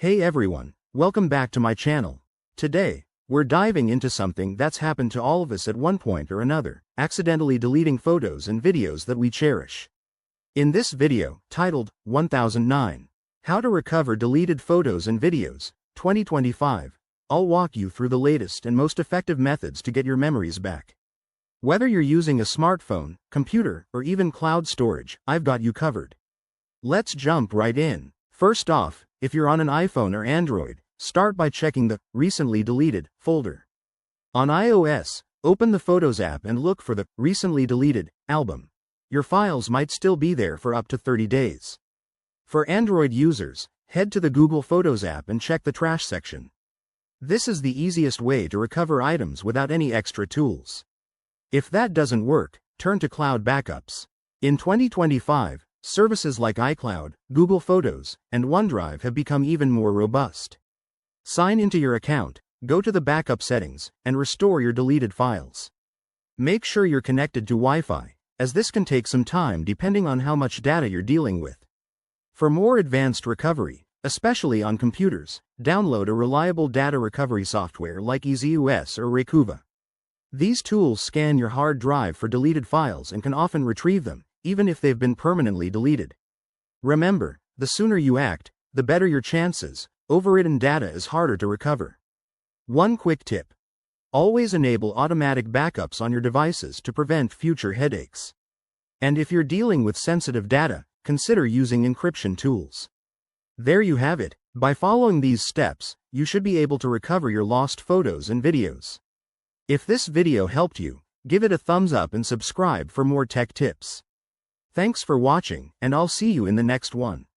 Hey everyone, welcome back to my channel. Today, we're diving into something that's happened to all of us at one point or another, accidentally deleting photos and videos that we cherish. In this video, titled 1009, How to Recover Deleted Photos and Videos, 2025, I'll walk you through the latest and most effective methods to get your memories back. Whether you're using a smartphone, computer, or even cloud storage, I've got you covered. Let's jump right in. First off, if you're on an iPhone or Android, start by checking the Recently Deleted folder. On iOS, open the Photos app and look for the Recently Deleted album. Your files might still be there for up to 30 days. For Android users, head to the Google Photos app and check the trash section. This is the easiest way to recover items without any extra tools. If that doesn't work, turn to cloud backups. In 2025, services like iCloud, Google Photos, and OneDrive have become even more robust. Sign into your account, go to the backup settings, and restore your deleted files. Make sure you're connected to Wi-Fi, as this can take some time depending on how much data you're dealing with. For more advanced recovery, especially on computers, download a reliable data recovery software like EasyOS or Recuva. These tools scan your hard drive for deleted files and can often retrieve them, even if they've been permanently deleted. Remember, the sooner you act, the better your chances. Overwritten data is harder to recover. One quick tip: always enable automatic backups on your devices to prevent future headaches. And if you're dealing with sensitive data, consider using encryption tools. There you have it. By following these steps, you should be able to recover your lost photos and videos. If this video helped you, give it a thumbs up and subscribe for more tech tips. Thanks for watching, and I'll see you in the next one.